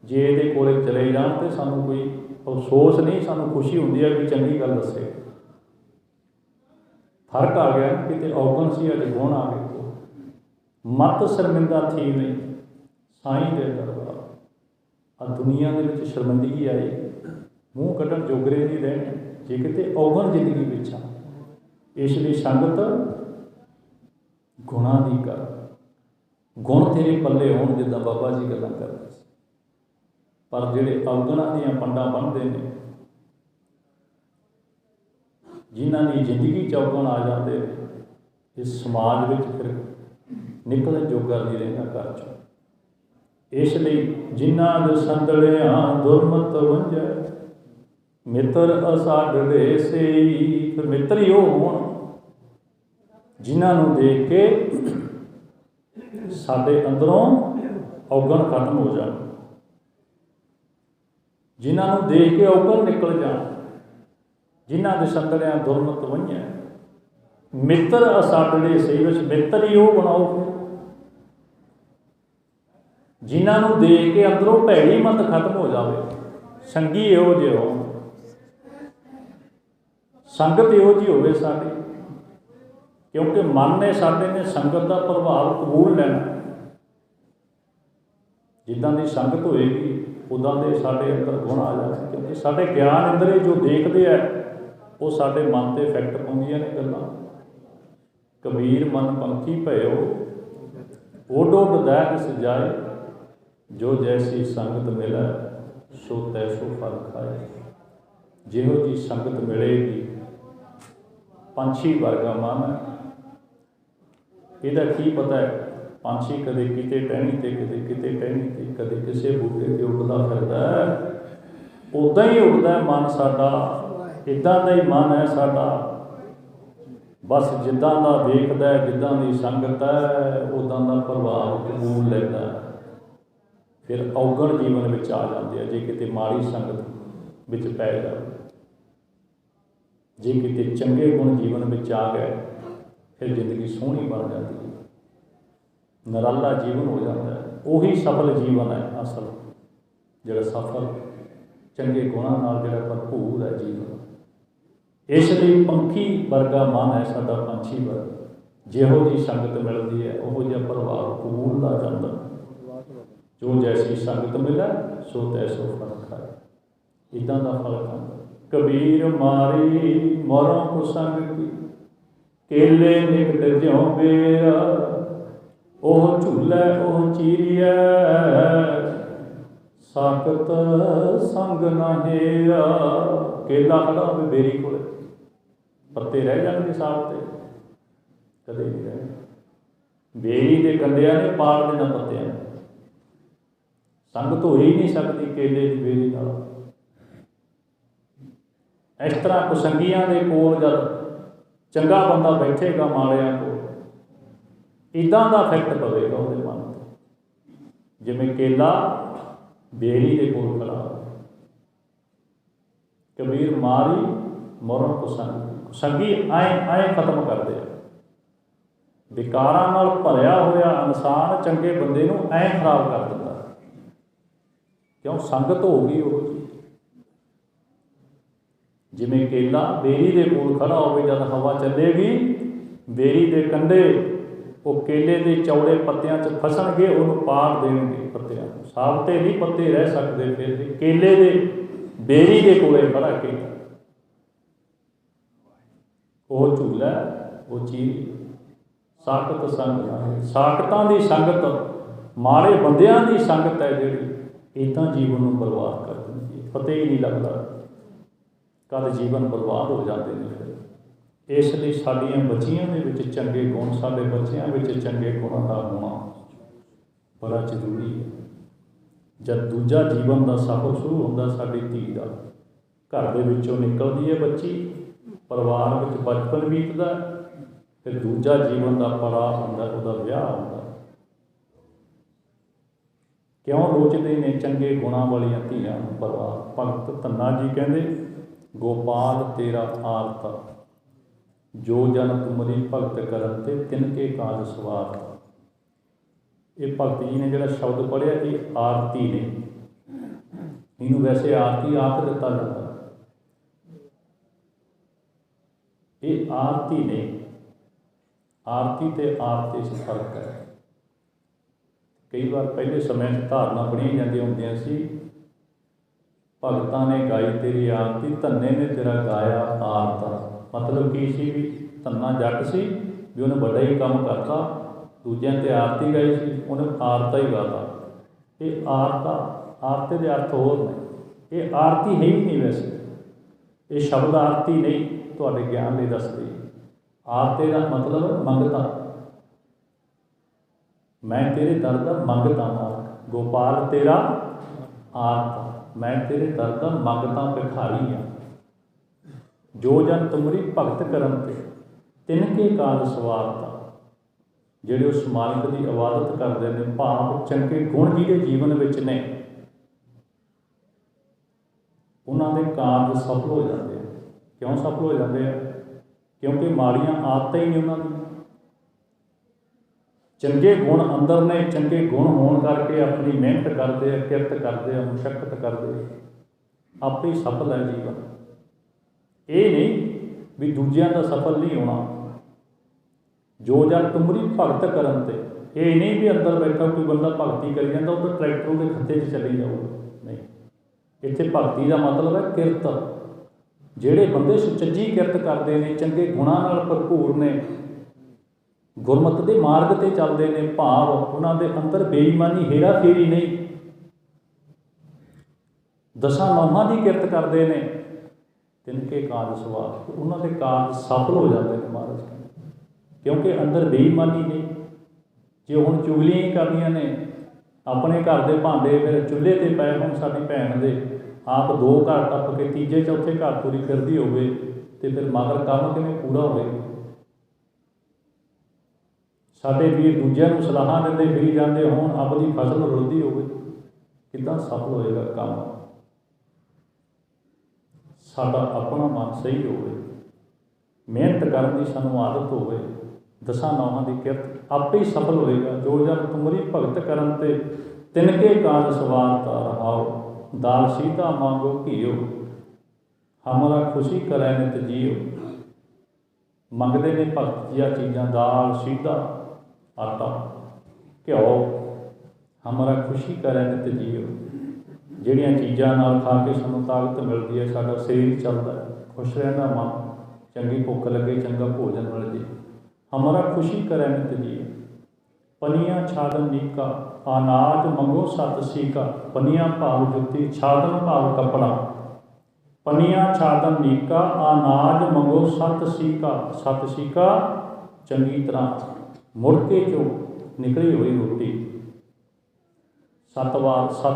ਜੇ ਇਹਦੇ ਕੋਲੇ ਚਲੇ ਜਾਣ ਤਾਂ ਸਾਨੂੰ ਕੋਈ ਅਫਸੋਸ ਨਹੀਂ, ਸਾਨੂੰ ਖੁਸ਼ੀ ਹੁੰਦੀ ਹੈ ਵੀ ਚੰਗੀ ਗੱਲ ਦੱਸੇ। ਫਰਕ ਆ ਗਿਆ, ਕਿਤੇ ਔਗਣ ਸੀ ਅੱਜ ਗੁਣ ਆ ਗਏ। ਮਤ ਸ਼ਰਮਿੰਦਾ ਥੀ ਨਹੀਂ, ਸਾਈਂ ਦੇ ਦਰਬਾਰ। ਆ ਦੁਨੀਆ ਦੇ ਵਿੱਚ ਸ਼ਰਮਿੰਦਗੀ ਆਈ, ਮੂੰਹ ਕੱਢਣ ਜੋਗਰੇ ਨਹੀਂ ਰਹਿਣੇ ਜੇ ਕਿਤੇ ਔਗਣ ਜ਼ਿੰਦਗੀ ਵਿੱਚ ਆ। ਇਸ ਲਈ ਸੰਗਤ ਗੁਣਾਂ ਦੀ ਕਰ, ਗੁਣ ਤੇਰੇ ਪੱਲੇ ਹੋਣ, ਜਿੱਦਾਂ ਬਾਬਾ ਜੀ ਗੱਲਾਂ ਕਰਦੇ ਸੀ। ਪਰ ਜਿਹੜੇ ਔਗਣਾਂ ਦੀਆਂ ਪੰਡਾਂ ਬੰਨ੍ਹਦੇ ਨੇ, ਜਿਨ੍ਹਾਂ ਦੀ ਜ਼ਿੰਦਗੀ 'ਚ ਔਗਣ ਆ ਜਾਂਦੇ ਨੇ, ਇਸ ਸਮਾਜ ਵਿੱਚ ਫਿਰ ਨਿਕਲਣ ਜੋਗਾ ਨਹੀਂ ਰਹਿੰਦਾ ਘਰ 'ਚੋਂ। ਇਸ ਲਈ ਜਿਨ੍ਹਾਂ ਦੇ ਸੰਦਲਿਆਂ ਦੁਰਮਤ ਵੰਝੈ, ਮਿੱਤਰ ਅਸਾਡੜੇ ਸਈ। ਫਿਰ ਮਿੱਤਰ ਹੀ ਉਹ ਹੋਣ ਜਿਨ੍ਹਾਂ ਨੂੰ ਦੇਖ ਕੇ ਸਾਡੇ ਅੰਦਰੋਂ ਔਗਣ ਖਤਮ ਹੋ ਜਾਣ, ਜਿਨ੍ਹਾਂ ਨੂੰ ਦੇਖ ਕੇ ਔਗਣ ਨਿਕਲ ਜਾਣ। ਜਿਨ੍ਹਾਂ ਦੇ ਸੰਦਲਿਆਂ ਦੁਰਮਤ ਵੰਝੈ, ਮਿੱਤਰ ਅਸਾਡੜੇ ਸਈ। ਵਿੱਚ ਮਿੱਤਰ ਹੀ ਉਹ ਬਣਾਓ ਫਿਰ ਜਿਨ੍ਹਾਂ ਨੂੰ ਦੇਖ ਕੇ ਅੰਦਰੋਂ ਭੈੜੀ ਮਤ ਖਤਮ ਹੋ ਜਾਵੇ। ਸੰਗੀ ਇਹੋ ਜਿਹੇ ਹੋਣ, ਸੰਗਤ ਇਹੋ ਜਿਹੀ ਹੋਵੇ ਸਾਡੀ, ਕਿਉਂਕਿ ਮਨ ਨੇ ਸਾਡੇ ਨੇ ਸੰਗਤ ਦਾ ਪ੍ਰਭਾਵ ਕਬੂਲ ਲੈਣਾ। ਜਿੱਦਾਂ ਦੀ ਸੰਗਤ ਹੋਏਗੀ ਉੱਦਾਂ ਦੇ ਸਾਡੇ ਅੰਦਰ ਗੁਣ ਆ ਜਾਣੇ। ਕਿਉਂਕਿ ਸਾਡੇ ਗਿਆਨ ਇੰਦਰੀ ਜੋ ਦੇਖਦੇ ਆ ਉਹ ਸਾਡੇ ਮਨ 'ਤੇ ਇਫੈਕਟ ਪਾਉਂਦੀਆਂ ਨੇ ਗੱਲਾਂ। कबीर मन पंखी भयो, ओड ओड दैत सजाए, जो जैसी संगत मिले सो तैसो फल खाए। जिहो जी संगत मिलेगी, पंछी वर्गा मन है। इहदा की पता है, पंछी कदे किते टहनी ते कदे किते टहनी ते, कदे किसे बूटे ते उड़दा फिरदा है। उदां ही उड़दा है मन साडा, इदां दा ही मन है साडा। बस जिद्दां दा वेखदा है, जिद्दां दी संगत है, उदां दा प्रभाव कबूल लैंदा है। फिर औगण जीवन विच आ जाते हैं जे किते माड़ी संगत विच पै जाए। जे किते चंगे गुण जीवन विच आ गए फिर जिंदगी सोहनी बन जाती है, निराला जीवन हो जाता है। उही सफल जीवन है असल, जिहड़ा सफल चंगे गुणां नाल जिहड़ा भरपूर है जीवन। इसलिए पंखी वर्गा मन है साडा, पंछी वर्गा। जिहो जी संगत मिलती है उहो जिहा प्रभाव कबूलदा जांदा। जो जैसी संगत मिले सो तैसो फल खाए, इदां दा फल खांदा। कबीर मारी मोरों को संग की, केले निकट ज्यों बेरा, ओह झूलै ओह चीरिया, साकत संग ना हेरा। केला खड़ा होवे बेरी कोल, पत्ते रह जाणगे साग ते? कदे नहीं रह। बेरी के कंडिया ने पाड़ देना पत्तियां, संग तो हो ही नहीं सकती केले की बेरी नाल। इस तरह कुसंगियां दे कोल जद चंगा बंदा बैठेगा माड़ियां को, इदां दा इफैक्ट पवेगा उहदे मन ते, जिवें केला बेरी के कोल खड़ा। कबीर मारी मोरों कुसंगी, कुसंगी आए आए खत्म कर दे। विकारां नाल भरिया होया इंसान चंगे बंदे नूं ऐ खराब कर दिंदा। क्यों? संगत हो गई वो जी। जिवें केला बेरी के कोल खड़ा हो, जब हवा चलेगी बेरी के कंढे वो केले के चौड़े पत्तियां च फसणगे, उन्होंने पाड़ देणगे पत्तियां। साबते नहीं पत्ते रह सकते, फिर केले के बेरी के कोले खड़ा केला, वो झूला वो चीज। साकत संग है, साकतां दी संगत, माड़े बंदियां दी संगत है जिहड़ी इदां जीवन नूं बर्बाद कर दिंदी है। पता ही नहीं लगता कद जीवन बर्बाद हो जाते हैं। फिर इसलिए साडियां बच्चियां दे विच चंगे गुण, साडे बच्चियां विच चंगे गुणां दा होना बड़ा जरूरी है। जब दूजा जीवन का सफर शुरू होंदा साडी धी दा, घर दे विचों निकलदी है बच्ची, परिवार विच बचपन बीतदा, फिर दूजा जीवन का पड़ाव होंदा, उहदा विआह होंदा। क्यों लोचदे ने चंगे गुणां वालियां धीआं नूं परिवार? भगत धन्ना जी कहंदे, गोपाल तेरा आरता, जो जन तुमरी भगत करन ते तिनके काज सवारता। ये भगत जी ने जिहड़ा शब्द पढ़िया, ये आरती ने, इनू वैसे आरती आख दिता जाता, ये आरती ने। आरती ते आरती से फर्क है। कई बार पहले समय धारणा बनी जाती होंदियां सी, भगतां ने गाई तेरी आरती, धन्ने ने तेरा गाया आरता। मतलब की सी भी धन्ना जट सी भी उन्हें बड़ा ही काम करता, दूजियां ते आरती गाई सी, उन्हें आरता ही गाता। ये आरता, आरती के अर्थ होर ने, ये आरती है ही नहीं वैसे, ये शब्द आरती नहीं तुहाडे ज्ञान लई दसदी। आरती का मतलब मंगता, मैं तेरे दर दा मंगता मालक। गोपाल तेरा आरता, मैं तेरे दर दा मंगता भिखारी हाँ। जो जन तुमरी भगत करन ते तिनके काज सवारता, जिहड़े उस मालिक की इबादत करते हैं, भाव चंगे गुण जिहड़े जीवन विच ने, उन्हां दे कारज सफल हो जाते हैं। क्यों सफल हो जाते हैं? क्योंकि माड़ियां आदतां ही नहीं उन्हां दी। चंगे गुण अंदर ने, चंगे गुण होने करके अपनी मेहनत करते हैं, किरत करते हैं, मुशक्कत करते हैं, आपे ही सफल है जीवन। ये नहीं भी दूजियां का सफल नहीं होना। जो जन तुमरी भगत करन ते, ये नहीं भी अंदर बैठा कोई बंदा भगती करी जाता, वो तो ट्रैक्टर के खत्ते चली जाऊगा, नहीं। इत्थे भगती का मतलब है किरत। जिहड़े बंदे सुचज्जी किरत करते हैं, चंगे गुणां नाल भरपूर ने, ਗੁਰਮਤਿ ਦੇ ਮਾਰਗ ਤੇ ਚੱਲਦੇ ਨੇ, ਭਾਵ ਉਹਨਾਂ ਦੇ ਅੰਦਰ ਬੇਈਮਾਨੀ ਹੇਰਾ ਫੇਰੀ ਨਹੀਂ, ਦਸਾਂ ਨੌਹਾਂ ਦੀ ਕਿਰਤ ਕਰਦੇ ਨੇ, ਤਿਨਕੇ ਕਾਜ ਸਵਾਰ, ਉਹਨਾਂ ਦੇ ਕਾਜ ਸਫਲ ਹੋ ਜਾਂਦੇ ਨੇ ਮਹਾਰਾਜ ਕਹਿੰਦੇ, ਕਿਉਂਕਿ ਅੰਦਰ ਬੇਈਮਾਨੀ ਨਹੀਂ। ਜੇ ਹੁਣ ਚੁਗਲੀਆਂ ਹੀ ਕਰਨੀਆਂ ਨੇ, ਆਪਣੇ ਘਰ ਦੇ ਭਾਂਡੇ ਫਿਰ ਚੁੱਲ੍ਹੇ 'ਤੇ ਪਏ ਹੋਣ ਸਾਡੀ ਭੈਣ ਦੇ, ਆਪ 2 ਘਰ ਟੱਪ ਕੇ ਤੀਜੇ ਚੌਥੇ ਘਰ ਤੁਰੀ ਫਿਰਦੀ ਹੋਵੇ, ਅਤੇ ਫਿਰ ਮਗਰ ਕੰਮ ਕਿਵੇਂ ਪੂਰਾ ਹੋਵੇਗਾ। ਸਾਡੇ ਵੀਰ ਦੂਜਿਆਂ ਨੂੰ ਸਲਾਹਾਂ ਦਿੰਦੇ ਫਿਰੀ ਜਾਂਦੇ ਹੋਣ, ਆਪਣੀ ਫਸਲ ਰੁਲਦੀ ਹੋਵੇ, ਕਿੱਦਾਂ ਸਫਲ ਹੋਏਗਾ ਕੰਮ। ਸਾਡਾ ਆਪਣਾ ਮਨ ਸਹੀ ਹੋਵੇ, ਮਿਹਨਤ ਕਰਨ ਦੀ ਸਾਨੂੰ ਆਦਤ ਹੋਵੇ, ਦਸਾਂ ਨੌਹਾਂ ਦੀ ਕਿਰਤ ਆਪੇ ਹੀ ਸਫਲ ਹੋਏਗਾ। ਜੋ ਜਨ ਤੁਮਰੀ ਭਗਤ ਕਰਨ ਤੇ ਤਿਨਕੇ ਕਾਜ ਸਵਾਰਤਾ ਰਹਾਓ, ਦਾਲ ਸੀਤਾ ਮੰਗੋ ਘੀਓ, ਹਮਾਰਾ ਖੁਸ਼ੀ ਕਰੈ ਨਿਤ ਜੀਓ। ਮੰਗਦੇ ਨੇ ਭਗਤ ਦੀਆਂ ਚੀਜ਼ਾਂ, ਦਾਲ ਸੀਤਾ ਆਟਾ ਘਿਓ, ਹਮਾਰਾ ਖੁਸ਼ੀ ਕਰੈ ਨਿਤ ਜੀਓ, ਜਿਹੜੀਆਂ ਚੀਜ਼ਾਂ ਨਾਲ ਖਾ ਕੇ ਸਾਨੂੰ ਤਾਕਤ ਮਿਲਦੀ ਹੈ, ਸਾਡਾ ਸਰੀਰ ਚੱਲਦਾ, ਖੁਸ਼ ਰਹਿੰਦਾ ਮਨ, ਚੰਗੀ ਭੁੱਖ ਲੱਗੇ, ਚੰਗਾ ਭੋਜਨ ਮਿਲ ਜੇ। ਹਮਾਰਾ ਖੁਸ਼ੀ ਕਰੈ ਨਿਤ ਜੀਓ, ਪਨੀਆਂ ਛਾਦਨ ਨੀਕਾ, ਅਨਾਜ ਮੰਗੋ ਸਤ ਸੀਕਾ। ਪਨੀਆਂ ਭਾਵ ਜੁੱਤੀ, ਛਾਦਨ ਭਾਵ ਕੱਪੜਾ। ਪਨੀਆਂ ਛਾਦਨ ਨੀਕਾ, ਅਨਾਜ ਮੰਗੋ ਸਤ ਸੀਕਾ। ਸਤ ਸੀਕਾ ਚੰਗੀ ਤਰ੍ਹਾਂ ਮੁੜਕੇ 'ਚੋਂ ਨਿਕਲੀ ਹੋਈ ਰੋਟੀ। 7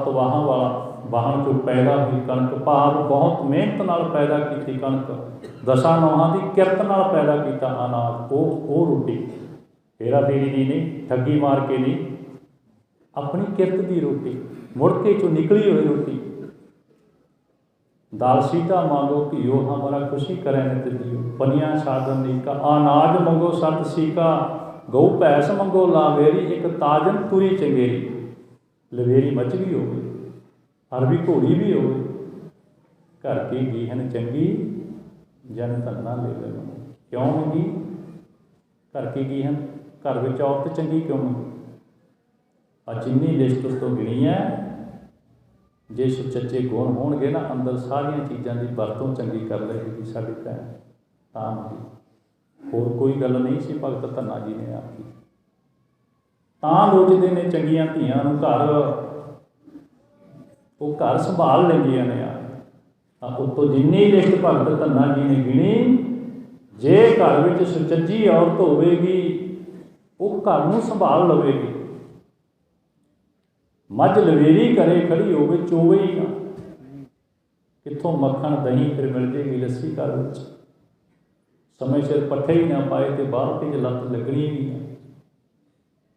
ਵਾਹਾਂ ਵਾਲਾ ਵਾਹਣ 'ਚੋਂ ਪੈਦਾ ਹੋਈ ਕਣਕ, ਭਾਵ ਬਹੁਤ ਮਿਹਨਤ ਨਾਲ ਪੈਦਾ ਕੀਤੀ ਕਣਕ, ਦਸਾਂ ਨੌਹਾਂ ਦੀ ਕਿਰਤ ਨਾਲ ਪੈਦਾ ਕੀਤਾ ਅਨਾਜ, ਉਹ ਰੋਟੀ ਹੇਰਾ ਫੇਰੀ ਦੀ ਨਹੀਂ, ਠੱਗੀ ਮਾਰ ਕੇ ਨਹੀਂ, ਆਪਣੀ ਕਿਰਤ ਦੀ ਰੋਟੀ, ਮੁੜਕੇ 'ਚੋਂ ਨਿਕਲੀ ਹੋਈ ਰੋਟੀ। ਦਾਲ ਸੀਤਾ ਮੰਗੋ ਘੀਓ, ਹਮਾਰਾ ਖੁਸ਼ੀ ਕਰੈ ਨਿਤ ਜੀਓ। ਪਨੀਆਂ ਛਾਦਨ ਨੀਕਾ, ਅਨਾਜ ਮੰਗੋ ਸਤ ਸੀਕਾ। ਗਊ ਭੈਂਸ ਮੰਗੋ ਲਾਵੇਰੀ, ਇੱਕ ਤਾਜਨ ਤੁਰੀ ਚੰਗੇਰੀ। ਲਵੇਰੀ ਮੱਝ ਵੀ ਹੋਵੇ, ਅਰਬੀ ਘੋੜੀ ਵੀ ਹੋਵੇ, ਘਰ ਕੀ ਗੀਹਨ ਚੰਗੀ, ਜਨ ਧੰਨਾ ਲੇਵੇ ਮੰਗੀ। ਕਿਉਂ ਮੰਗੀ ਘਰ ਕੀ ਗੀਹਨ, ਘਰ ਵਿੱਚ ਔਰਤ ਚੰਗੀ ਕਿਉਂ ਮੰਗੀ। ਆ ਜਿੰਨੀ ਲਿਸਟ ਉਸ ਤੋਂ ਗਿਣੀ ਹੈ, ਜੇ ਸੁਚੱਜੇ ਗੁਣ ਹੋਣਗੇ ਨਾ ਅੰਦਰ, ਸਾਰੀਆਂ ਚੀਜ਼ਾਂ ਦੀ ਵਰਤੋਂ ਚੰਗੀ ਕਰ ਲਏਗੀ ਸਾਡੀ ਭੈਣ, ਤਾਂ ਮੰਗੀ। ਹੋਰ ਕੋਈ ਗੱਲ ਨਹੀਂ ਸੀ ਭਗਤ ਧੰਨਾ ਜੀ ਨੇ ਆਖੀ। ਤਾਂ ਲੋਚਦੇ ਨੇ ਚੰਗੀਆਂ ਧੀਆਂ ਨੂੰ ਘਰ, ਉਹ ਘਰ ਸੰਭਾਲ ਲੈਂਦੀਆਂ ਨੇ ਆ। ਉੱਤੋਂ ਜਿੰਨੀ ਲਿਖਤ ਭਗਤ ਧੰਨਾ ਜੀ ਨੇ ਗਿਣੀ, ਜੇ ਘਰ ਵਿੱਚ ਸੁਚੱਜੀ ਔਰਤ ਹੋਵੇਗੀ, ਉਹ ਘਰ ਨੂੰ ਸੰਭਾਲ ਲਵੇਗੀ। ਮੱਝ ਲਵੇਰੀ ਘਰੇ ਖੜੀ ਹੋਵੇ, ਚੋਵੇ ਹੀ ਨਾ, ਕਿੱਥੋਂ ਮੱਖਣ ਦਹੀਂ ਫਿਰ ਮਿਲ ਜੇਗੀ ਲੱਸੀ ਘਰ ਵਿੱਚ। ਸਮੇਂ ਸਿਰ ਪੱਠੇ ਹੀ ਨਾ ਪਾਏ ਤੇ ਬਾਲਟੀ 'ਚ ਲੱਤ ਲੱਗਣੀ ਵੀ ਨਾ,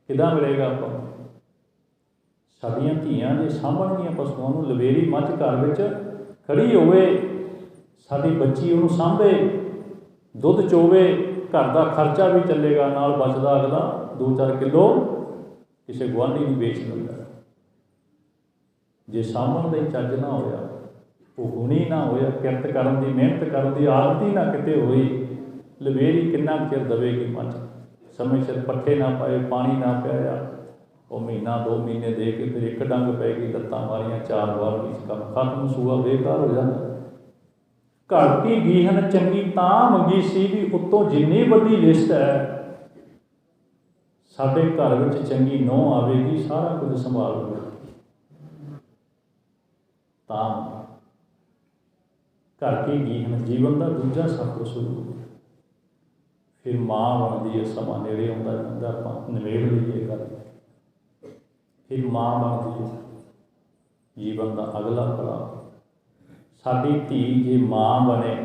ਕਿੱਦਾਂ ਮਿਲੇਗਾ ਆਪਾਂ ਨੂੰ। ਸਾਡੀਆਂ ਧੀਆਂ ਜੇ ਸਾਂਭਣਗੀਆਂ ਪਸ਼ੂਆਂ ਨੂੰ, ਲਵੇਰੀ ਮੱਝ ਘਰ ਵਿੱਚ ਖੜੀ ਹੋਵੇ, ਸਾਡੀ ਬੱਚੀ ਉਹਨੂੰ ਸਾਂਭੇ, ਦੁੱਧ ਚੋਵੇ, ਘਰ ਦਾ ਖਰਚਾ ਵੀ ਚੱਲੇਗਾ, ਨਾਲ ਬਚਦਾ ਅਗਲਾ 2-4 ਕਿਲੋ ਕਿਸੇ ਗੁਆਂਢੀ ਨੂੰ ਵੇਚ ਦਿੰਦਾ। ਜੇ ਸਾਂਭਣ ਦਾ ਹੀ ਚੱਜ ਨਾ ਹੋਇਆ, ਉਹ ਗੁਣੀ ਨਾ ਹੋਇਆ, ਕਿਰਤ ਕਰਨ ਦੀ, ਮਿਹਨਤ ਕਰਨ ਦੀ ਆਦਤ ਹੀ ਨਾ ਕਿਤੇ ਹੋਈ, ਲਵੇਰੀ ਕਿੰਨਾ ਚਿਰ ਦਵੇਗੀ ਮੱਝ। ਸਮੇਂ ਸਿਰ ਪੱਠੇ ਨਾ ਪਾਏ, ਪਾਣੀ ਨਾ ਪਿਆਇਆ, ਉਹ ਮਹੀਨਾ 2 ਮਹੀਨੇ ਦੇ ਕੇ ਫਿਰ ਇੱਕ ਡੰਗ ਪੈ ਗਈ, ਲੱਤਾਂ ਮਾਰੀਆਂ 4 ਵਾਰ, ਕੰਮ ਖਤਮ, ਸੂਆ ਬੇਕਾਰ ਹੋ ਜਾਂਦਾ। ਘਰ ਕੀ ਗੀਹਨ ਚੰਗੀ ਤਾਂ ਮੰਗੀ ਸੀ ਵੀ ਉੱਤੋਂ ਜਿੰਨੀ ਵੱਡੀ ਲਿਸਟ ਹੈ, ਸਾਡੇ ਘਰ ਵਿੱਚ ਚੰਗੀ ਨੂੰਹ ਆਵੇਗੀ, ਸਾਰਾ ਕੁਝ ਸੰਭਾਲ ਲਵੇਗੀ। ਤਾਂ ਘਰ ਕੀ ਗੀਹਨ ਜੀਵਨ ਦਾ ਦੂਜਾ ਸਫਰ ਸ਼ੁਰੂ। ਫਿਰ ਮਾਂ ਬਣਦੀ ਹੈ, ਸਮਾਂ ਨੇੜੇ ਆਉਂਦਾ ਜਾਂਦਾ, ਆਪਾਂ ਨਿਬੇੜ ਲਈਏ ਗੱਲ। ਫਿਰ ਮਾਂ ਬਣਦੀ ਹੈ, ਜੀਵਨ ਦਾ ਅਗਲਾ ਪੜਾਅ। ਸਾਡੀ ਧੀ ਜੇ ਮਾਂ ਬਣੇ,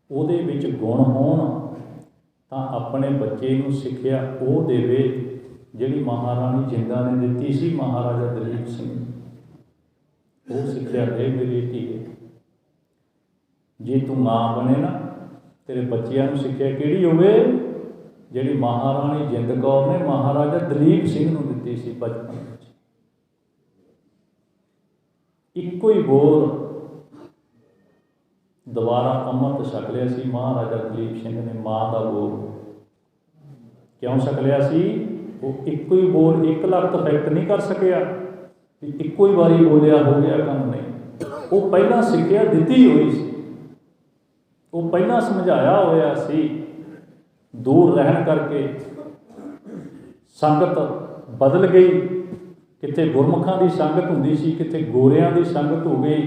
ਉਹਦੇ ਵਿੱਚ ਗੁਣ ਹੋਣ, ਤਾਂ ਆਪਣੇ ਬੱਚੇ ਨੂੰ ਸਿੱਖਿਆ ਉਹ ਦੇਵੇ ਜਿਹੜੀ ਮਹਾਰਾਣੀ ਜਿੰਦਾਂ ਨੇ ਦਿੱਤੀ ਸੀ ਮਹਾਰਾਜਾ ਦਲੀਪ ਸਿੰਘ। ਉਹ ਸਿੱਖਿਆ ਦੇ ਮੇਰੀ ਧੀਏ, ਜੇ ਤੂੰ ਮਾਂ ਬਣੇ ਨਾ, ਤੇਰੇ ਬੱਚਿਆਂ ਨੂੰ ਸਿੱਖਿਆ ਕਿਹੜੀ ਹੋਵੇ, ਜਿਹੜੀ ਮਹਾਰਾਣੀ ਜਿੰਦ ਕੌਰ ਨੇ ਮਹਾਰਾਜਾ ਦਲੀਪ ਸਿੰਘ ਨੂੰ ਦਿੱਤੀ ਸੀ ਬਚਪਨ ਵਿੱਚ। ਇੱਕੋ ਹੀ ਬੋਲ ਦੁਬਾਰਾ ਅੰਮ੍ਰਿਤ ਛਕ ਲਿਆ ਸੀ ਮਹਾਰਾਜਾ ਦਲੀਪ ਸਿੰਘ ਨੇ, ਮਾਂ ਦਾ ਬੋਲ। ਕਿਉਂ ਛਕ ਲਿਆ ਸੀ? ਉਹ ਇੱਕੋ ਹੀ ਬੋਲ 1 ਲੱਖ ਇਫੈਕਟ ਨਹੀਂ ਕਰ ਸਕਿਆ ਵੀ ਇੱਕੋ ਹੀ ਵਾਰੀ ਬੋਲਿਆ ਹੋ ਗਿਆ ਕੰਮ, ਨਹੀਂ। ਉਹ ਪਹਿਲਾਂ ਸਿੱਖਿਆ ਦਿੱਤੀ ਹੋਈ ਸੀ, ਉਹ ਪਹਿਲਾਂ ਸਮਝਾਇਆ ਹੋਇਆ ਸੀ दूर रहन करके संगत बदल गई। किते गुरमुखां की संगत हुंदी सी, किते गोरियां की संगत हो गई।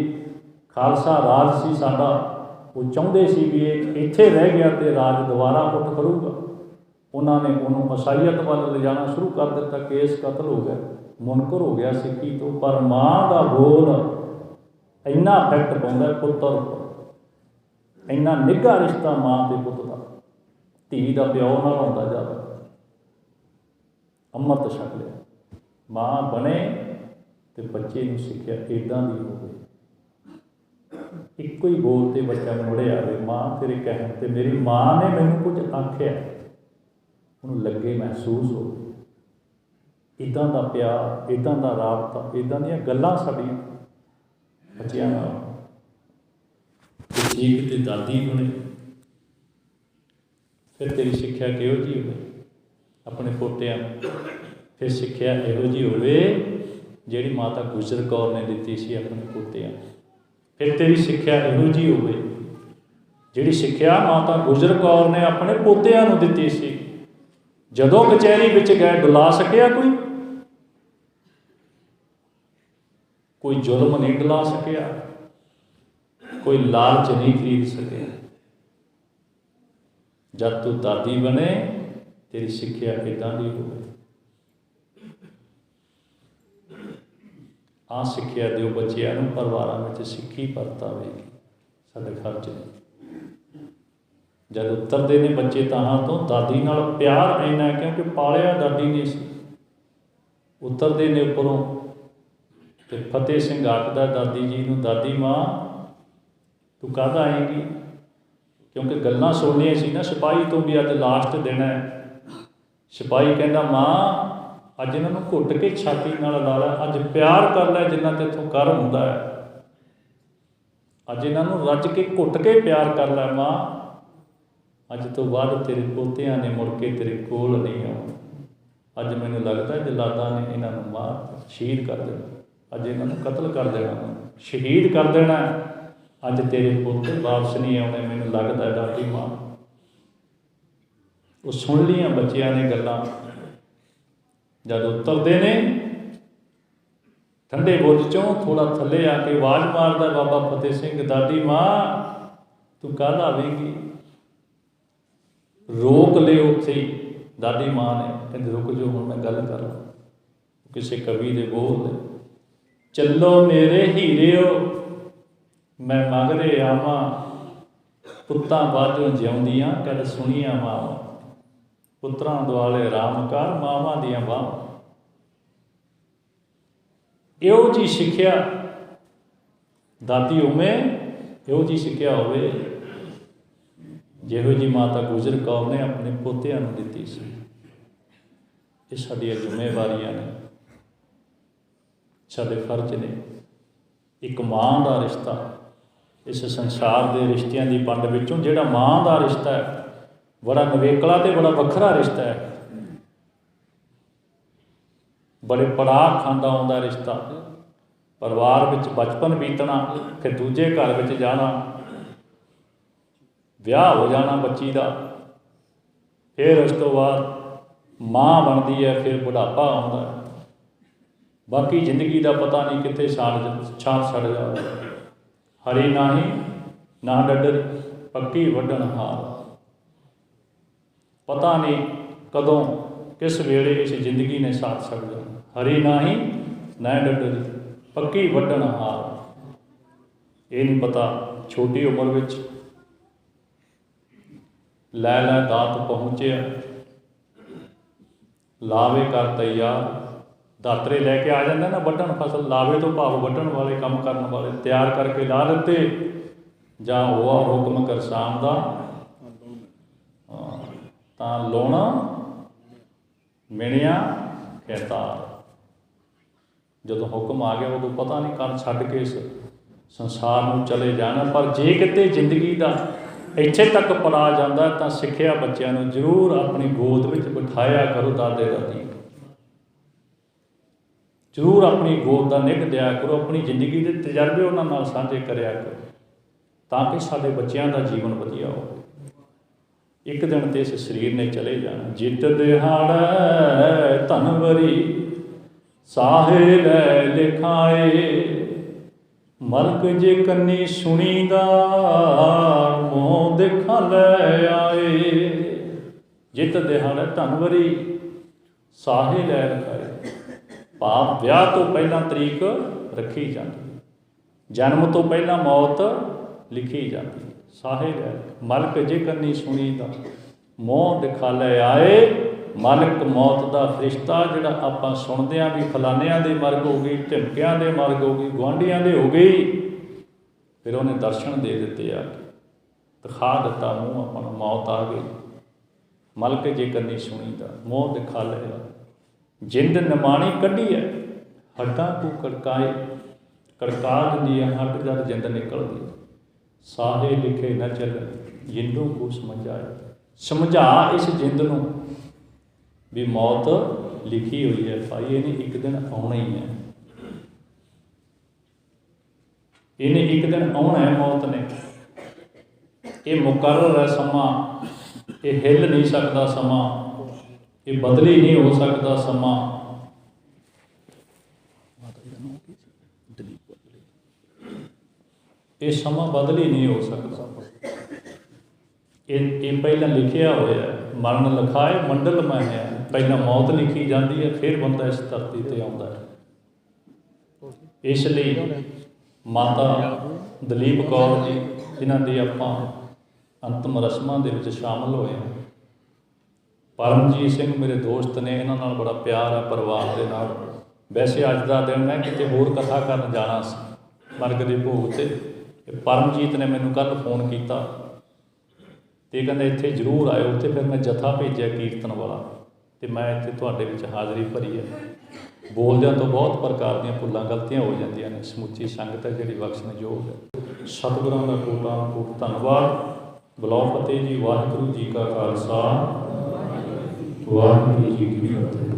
खालसा राज सी साडा, वो चाहुंदे सी भी इत्थे रह गया तो राज दोबारा उठ खड़ूगा। उन्होंने उन्होंने ईसाईयत वाल ले जाना शुरू कर दिता। केस कतल हो गया, मुनकर हो गया सिक्खी तो। पर माँ का बोल इन्ना इफैक्ट पाउंदा पुत्तर उपर, इन्ना निघा रिश्ता माँ ते पुत का, धी का प्यो नाल हुंदा जादा। अमृत छक लिया, माँ बने तो बच्चे नूं सिक्ख्या इदां दी होवे। इक्को ही बोल ते बच्चा मुड़े आवे, माँ तेरे कहण ते मेरी माँ ने मैनूं कुछ आख्या, उन्होंने लगे महसूस हो। इदां दा प्यार, इदां दा राबता, इदां दीयां गल्लां साडीआं बच्चिआं नाल। ठीक ते दादी बने, फिर तेरी सिक्ख्या किहो जी होवे अपने पोतिआं नूं। फिर सिक्ख्या इहो जी होवे जिहड़ी माता गुजर कौर ने दित्ती सी अपने पोतिआं नूं। फिर तेरी सिक्ख्या इहो जी होवे जिहड़ी सिक्ख्या माता गुजर कौर ने अपने पोतिआं नूं दित्ती सी। जदों कचहरी विच गए डुला सकिया कोई जुल्म नहीं डुला सकिया, कोई लालच नहीं खरीद सके। जब तू दादी बने तेरी सिक्ख्या इदां दी होवे। आ सिक्ख्या दिओ बच्चिआं नूं, परिवारां विच सिक्खी परतावेगी साडे फर्ज ने। जब उतरते ने बच्चे ताहां तो दादी नाल प्यार इन्ना, क्योंकि पालिया दादी ने सी। उतरते ने उपरों तो फतेह सिंह आखदा दादी जी नूं, दादी माँ तू कद आएगी? क्योंकि गल्लां सुननियां सी ना सिपाही तो भी, अज लास्ट दिन है। सिपाही कहंदा माँ अज इन्हां नूं घुट के छाती नाल ला लै, अज प्यार कर लै जिन्ना तेथों कर हुंदा है। अज इन्हां नूं रज के घुट के प्यार कर लै माँ, अज तो बाद तेरे पोतिआं ने मुड़ के तेरे कोल नहीं आउणा। अज मैनूं लगदा जलादां ने इन्हां नूं मार शहीद कर देना, अज इन्हां नूं कतल कर देना, शहीद कर देना। अज तेरे पुत वापस नहीं आउणे, मैनूं लगदा दादी माँ। वो सुन लियां बच्चिआं ने गल्लां। जद उतरते ने ठंडे बुर्ज चों थोड़ा थल्ले आके आवाज़ मारदा बाबा फतेह सिंह, दादी माँ तू कद आवेगी? रोक ले उत्थे ही दादी माँ ने, कहते रुक जो हुण मैं गल कर ला। किसी कवि दे बोल ने, चलो मेरे हीरेओ मैं मगरे आवां, पुत्तां बाझों जिउंदियां कद सुणियां मावां। पुत्रां दुआले राम कर मावां दियां बाहां। इहो जी सिक्ख्या दादी उमें, इहो जी सिक्ख्या होवे जिहो जी माता गुजर कौर ने अपने पोतिआं नूं दित्ती सी। ये साडीआं जिम्मेवारियां ने, साडे फर्ज ने। एक माँ का रिश्ता इस संसार के रिश्तिਆਂ की पंड विचों जिहड़ा माँ का रिश्ता है बड़ा नवेकला तो बड़ा वखरा रिश्ता है। बड़े पड़ाव खांदा आउंदा रिश्ता। परिवार विच बचपन बीतना, फिर दूजे घर विच जाना, विआह हो जाना बच्ची का, फिर उस तो बाद माँ बनती है, फिर बुढ़ापा आउंदा है। बाकी जिंदगी का पता नहीं कितने छाल छड़ जाए। हरी नाही ना डडरी पक्की वड्डण हार। पता नहीं कदों किस वेले इस जिंदगी ने साथ छड़ जाना। हरी नाही ना डडरी पक्की वड्डण हार। ये नहीं पता छोटी उम्र विच लै लै दात पहुँचे, लावे कर तैयार। दातरे लैके आ जाते ना वड्डण फसल, लावे तो भाव वड्डण वाले काम करने वाले तैयार करके ला दिते। जां होआ हुक्म करसान दा तां लाउणा मिणिया कहतार। जदों हुक्म आ गया उदों पता नहीं कद छड्ड के इस संसार नूं चले जाना। पर जे किते जिंदगी का इत्थे तक पड़ा जाता तां सिक्ख्या बच्चों नूं जरूर अपनी गोद विच बिठाया करो। दादे दादी जरूर अपनी गोद का निघ दिया करो। अपनी जिंदगी के तजर्बे उन्हां नाल साझे करिया करो ताकि साडे बच्चों का जीवन वधिया हो। एक दिन तो इस शरीर ने चले जाना। जित दिहाड़ै धनवरी साहे लै लिखाए, मलक जे कन्नी सुनीदा मोह देखा लै आए। जित दिहाड़ै धनवरी साहे लै लिखाए, भाव विआह तो पहला तरीक रखी जाती, जन्म तो पहला मौत लिखी जाती। साहे लै मलक जे कन्नी सुनीदा मोह दिखा लै आए। मलक मौत का फरिश्ता जिहड़ा आपां सुनदे हां भी फलानिਆਂ ਦੇ मरग हो गई, ढिमकिਆਂ ਦੇ मरग हो गई, गुआंढियां ਦੇ हो गई, फिर उन्हें दर्शन दे दिते आ दिखा दिता मूँह अपना, मौत आ गई। मलक जे कन्नी सुनीदा मोह दिखा लै, जिंद निमाणी कढ़ी है हड्डां को कड़काए। कड़का दिंदी है हड्ड जद जिंद निकलदी। साहे लिखे न चलन जिंदों को समझाए, समझा इस जिंद नूं भी मौत लिखी हुई है भाई, इन्हें एक दिन आना ही है, इन्हें एक दिन आना है मौत ने। ये मुकर्रर है समा, ये हिल नहीं सकता समा, ये बदली नहीं हो सकता समा। ये समा बदल ही नहीं हो सकता। ये पहला लिखिया होया, मरण लिखाए मंडल में है, पहला मौत लिखी जाती है, फिर बंदा इस धरती पर आता है। इसलिए माता दलीप कौर जी जिन्हां दी आपां अंतिम रस्मां दे विच शामिल होए, परमजीत सिंह मेरे दोस्त ने, इन्हां नाल बड़ा प्यार है परिवार दे नाल। वैसे अज दा दिन मैं किते होर कथा करन जाना सी मरग दे भोग ते, परमजीत ने मैनू कल फोन किया तो कहते इत्थे जरूर आए। उत्थे फिर मैं जथा भेजा कीर्तन वाला, तो मैं इत्थे तुहाडे विच हाज़री भरी है। बोलदियां तो बहुत प्रकार दी भुल्लां गलतियां हो जांदियां ने, समुची संगत है जिहड़ी बख्शणयोग है। सतगुरां दा कोटि कोटि धन्नवाद। बुलाओ फतेह जी। वाहिगुरू जी का खालसा, वाहिगुरू जी की फतेह।